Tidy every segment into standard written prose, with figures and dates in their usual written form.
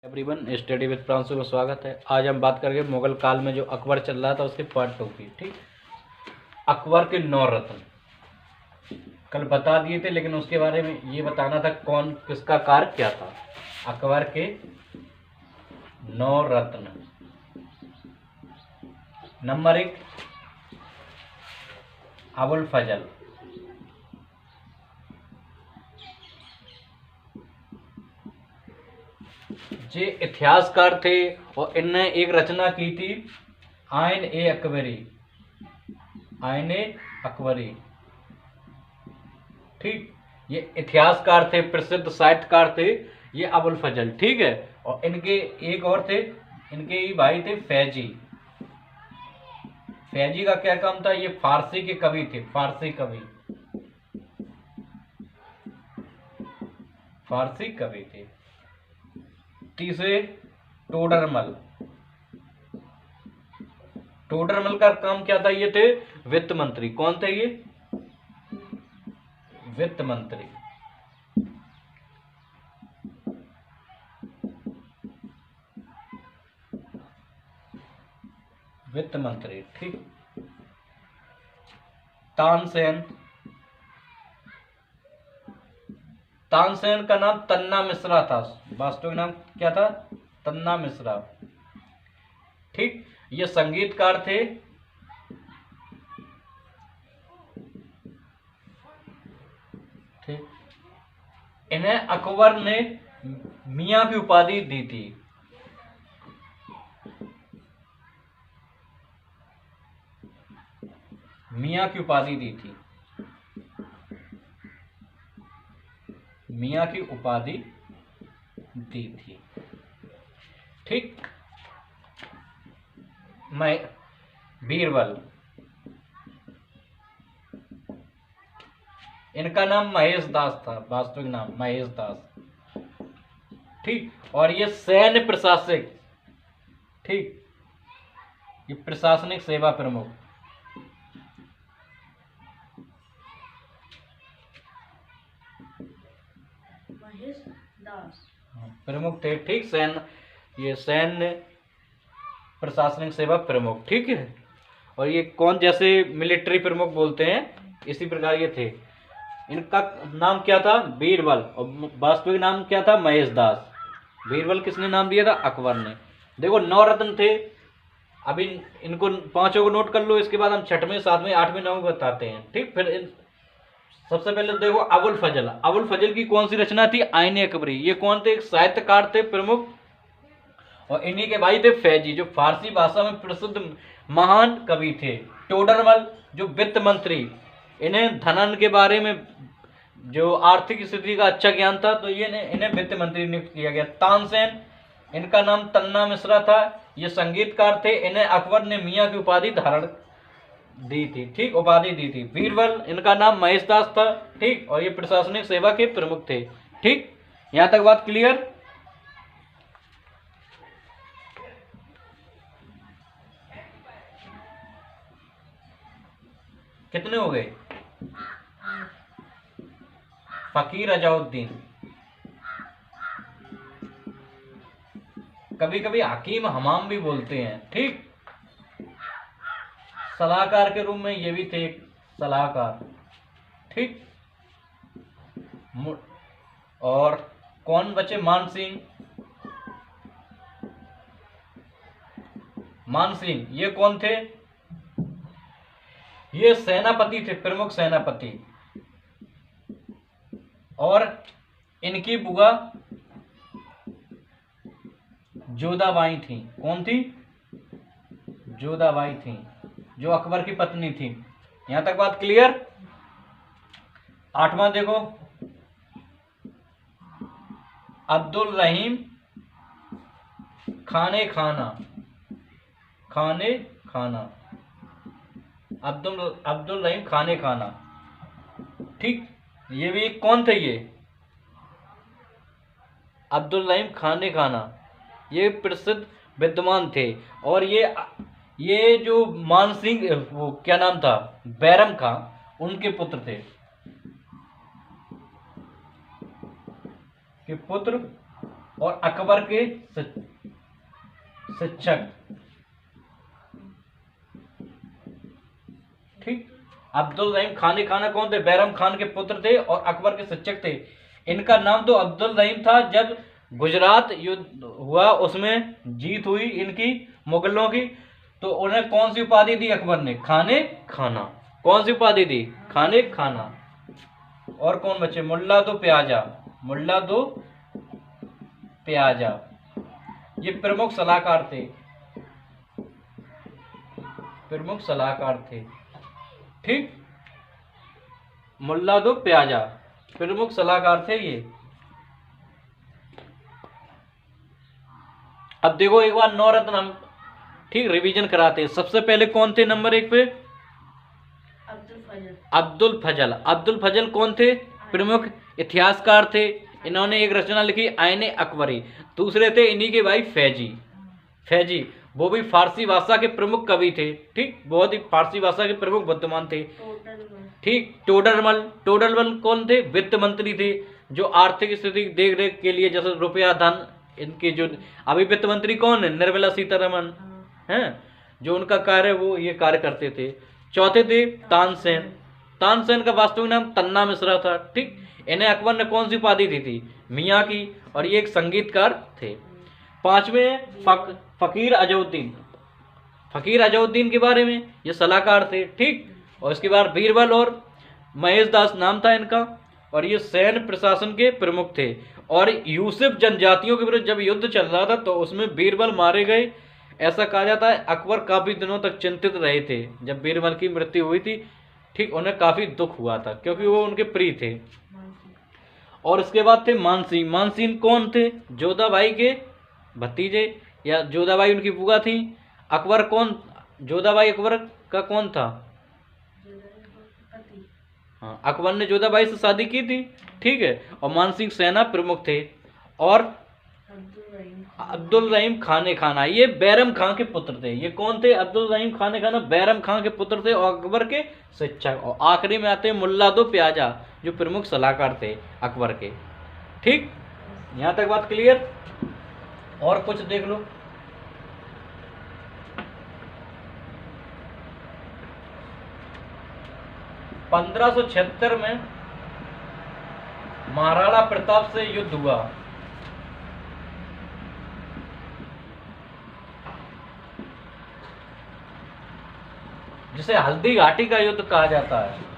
Everyone, study with Pranshu में स्वागत है। आज हम बात करेंगे मुगल काल में जो अकबर चल रहा था उसके पार्ट 2 की। ठीक, अकबर के 9 रत्न कल बता दिए थे, लेकिन उसके बारे में ये बताना था कौन किसका कार्य क्या था। अकबर के 9 रत्न। नंबर 1, अबुल फजल। ये इतिहासकार थे और इनने एक रचना की थी, आइन ए अकबरी। आइन ए अकबरी। ठीक, ये इतिहासकार थे, प्रसिद्ध साहित्यकार थे ये अबुल फजल। ठीक है, और इनके एक और थे, इनके ही भाई थे फैजी। फैजी का क्या काम था? ये फारसी के कवि थे, फारसी कवि, फारसी कवि थे। तीसरे, टोडरमल। टोडरमल का काम क्या था? ये थे वित्त मंत्री। कौन थे ये? वित्त मंत्री। वित्त मंत्री। ठीक। तानसेन। तानसेन का नाम तन्ना मिश्रा था, वास्तविक नाम क्या था? तन्ना मिश्रा। ठीक, ये संगीतकार थे। ठीक, इन्हें अकबर ने मियां की उपाधि दी थी। मियां की उपाधि दी थी। मियां की उपाधि दी थी। ठीक। मैं बीरबल। इनका नाम महेश दास था, वास्तविक नाम महेश दास। ठीक, और ये सैन्य प्रशासक। ठीक, ये प्रशासनिक सेवा प्रमुख। महेश दास प्रमुख थे। ठीक, ये सैन्य प्रशासनिक सेवा प्रमुख। ठीक है, और ये कौन, जैसे मिलिट्री प्रमुख बोलते हैं, इसी प्रकार ये थे। इनका नाम क्या था? बीरबल, और वास्तविक नाम क्या था? महेश दास। बीरबल किसने नाम दिया था? अकबर ने। देखो 9 रत्न थे। अभी इनको 5 को नोट कर लो, इसके बाद हम 6वें 7वें 8वें 9वें बताते हैं। ठीक, फिर सबसे पहले देखो अबुल फजल। अबुल फजल की कौन सी रचना थी? आइन ए अकबरी। ये कौन थे? एक साहित्यकार थे प्रमुख, और इन्हीं के भाई थे फैजी, जो फारसी भाषा में प्रसिद्ध महान कवि थे। टोडरमल, जो वित्त मंत्री, इन्हें धनन के बारे में, जो आर्थिक स्थिति का अच्छा ज्ञान था, तो ये इन्हें वित्त मंत्री नियुक्त किया गया। तानसेन, इनका नाम तन्ना मिश्रा था, ये संगीतकार थे, इन्हें अकबर ने मियां की उपाधि धारण दी थी। ठीक, उपाधि दी थी। बीरबल, इनका नाम महेश दास था। ठीक, और ये प्रशासनिक सेवा के प्रमुख थे। ठीक, यहां तक बात क्लियर? कितने हो गए? फकीर अजाउद्दीन, कभी कभी हकीम हमाम भी बोलते हैं। ठीक, सलाहकार के रूप में ये भी थे, सलाहकार। ठीक, और कौन बचे? मान सिंह। मान सिंह ये कौन थे? ये सेनापति थे, प्रमुख सेनापति, और इनकी बुआ जोधाबाई थी। कौन थी? जोधाबाई थी, जो अकबर की पत्नी थी। यहां तक बात क्लियर? 8वां देखो, अब्दुल रहीम खाने खाना। खाने खाना, अब्दुल रहीम खाने खाना। ठीक, ये भी कौन थे? ये अब्दुल रहीम खाने खाना, ये प्रसिद्ध विद्वान थे। और ये जो मान सिंह, वो क्या नाम था, बैरम खां, उनके पुत्र थे। के पुत्र और अकबर के शिक्षक। ठीक, अब्दुल रहीम खाने खाना कौन थे? बैरम खान के पुत्र थे और अकबर के शिक्षक थे। इनका नाम तो अब्दुल रहीम था। जब गुजरात युद्ध हुआ उसमें जीत हुई इनकी मुगलों की, तो उन्हें कौन सी उपाधि दी अकबर ने? खाने खाना। कौन सी उपाधि दी? खाने खाना। और कौन बचे? मुल्ला दो प्याजा। मुल्ला दो प्याजा ये प्रमुख सलाहकार थे। प्रमुख सलाहकार थे। ठीक, मुल्ला दो प्याजा प्रमुख सलाहकार थे ये। अब देखो एक बार नवरत्न हम ठीक रिवीजन कराते हैं। सबसे पहले कौन थे नंबर 1 पे? अब्दुल फजल। अब्दुल फजल कौन थे? प्रमुख इतिहासकार थे। इन्होंने एक रचना लिखी आईने अकबरी। दूसरे थे इन्हीं के भाई फैजी। फैजी वो भी फारसी भाषा के प्रमुख कवि थे। ठीक, बहुत ही फारसी भाषा के प्रमुख विद्वान थे। ठीक, टोडरमल। टोडरमल कौन थे? वित्त मंत्री थे, जो आर्थिक स्थिति देख रेख के लिए जैसे रुपया धन इनके जो अभी वित्त मंत्री कौन है? निर्मला सीतारमन हैं, जो उनका कार्य वो ये कार्य करते थे। चौथे थे तानसेन। तानसेन का वास्तविक नाम तन्ना मिश्रा था। ठीक, इन्हें अकबर ने कौन सी उपाधि दी थी? मियाँ की, और ये एक संगीतकार थे। पांचवें फकीर अजउद्दीन। फकीर अजउद्दीन के बारे में ये सलाहकार थे। ठीक, और इसके बाद बीरबल और महेश दास नाम था इनका, और ये सैन्य प्रशासन के प्रमुख थे। और यूसुफ जनजातियों के विरुद्ध जब युद्ध चल रहा था तो उसमें बीरबल मारे गए। ऐसा कहा जाता है अकबर काफी दिनों तक चिंतित रहे थे जब बीरबल की मृत्यु हुई थी। ठीक, उन्हें काफी दुख हुआ था क्योंकि वो उनके प्रिय थे। और इसके बाद थे मानसिंह। मानसिंह कौन थे? जोधाबाई के भतीजे, या जोधाबाई उनकी बुआ थी। अकबर कौन? जोधाबाई अकबर का कौन था? हाँ, अकबर ने जोधाबाई से शादी की थी। ठीक है, और मानसिंह सेना प्रमुख थे। और अब्दुल रहीम खाने खाना ये बैरम खां के पुत्र थे। ये कौन थे? अब्दुल रहीम खाने खाना बैरम खां के पुत्र थे और अकबर के शिक्षक। और आखिरी में आते हैं मुल्ला दो प्याजा, जो प्रमुख सलाहकार थे अकबर के। ठीक, यहां तक बात क्लियर? और कुछ देख लो। पंद्रह सौ 76 में महाराणा प्रताप से युद्ध हुआ। जिसे हल्दी घाटी का युद्ध कहा जाता है।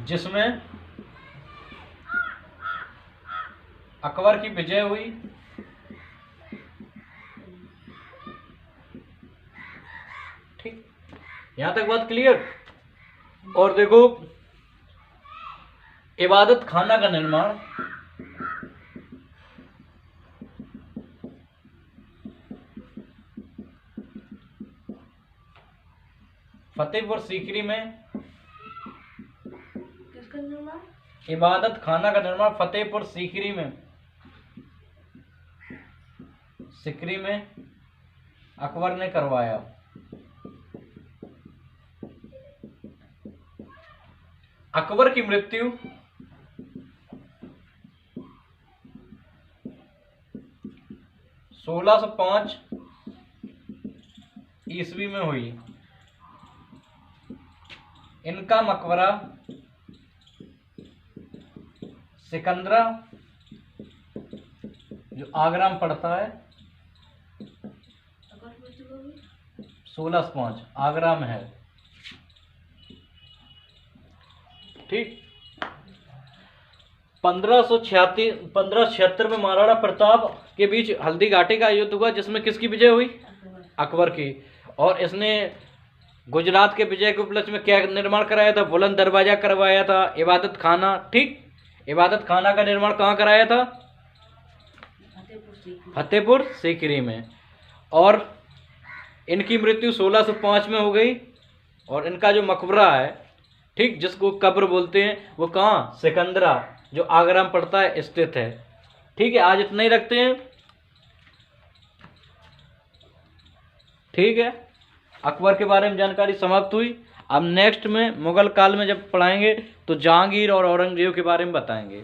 जिसमें अकबर की विजय हुई। ठीक, यहां तक बात क्लियर? और देखो इबादत खाना का निर्माण फतेहपुर सीकरी में। किसका निर्माण? इबादत खाना का निर्माण फतेहपुर सीकरी में। सीकरी में अकबर ने करवाया। अकबर की मृत्यु 1605 ईस्वी में हुई। इनका मकबरा सिकंदरा जो आगरा में पड़ता है, 1605 आगरा में है। ठीक, 1576 में महाराणा प्रताप के बीच हल्दी घाटी का युद्ध हुआ, जिसमें किसकी विजय हुई? अकबर की। और इसने गुजरात के विजय के उपलक्ष्य में क्या निर्माण कराया था? बुलंद दरवाजा करवाया था, इबादत खाना। ठीक, इबादत खाना का निर्माण कहाँ कराया था? फतेहपुर सीकरी में। और इनकी मृत्यु 1605 में हो गई। और इनका जो मकबरा है, ठीक, जिसको कब्र बोलते हैं, वो कहाँ? सिकंदरा जो आगरा में पड़ता है स्थित है। ठीक है, आज इतना ही रखते हैं। ठीक है। अकबर के बारे में जानकारी समाप्त हुई। अब नेक्स्ट में मुगल काल में जब पढ़ाएंगे तो जहांगीर और औरंगजेब के बारे में बताएंगे।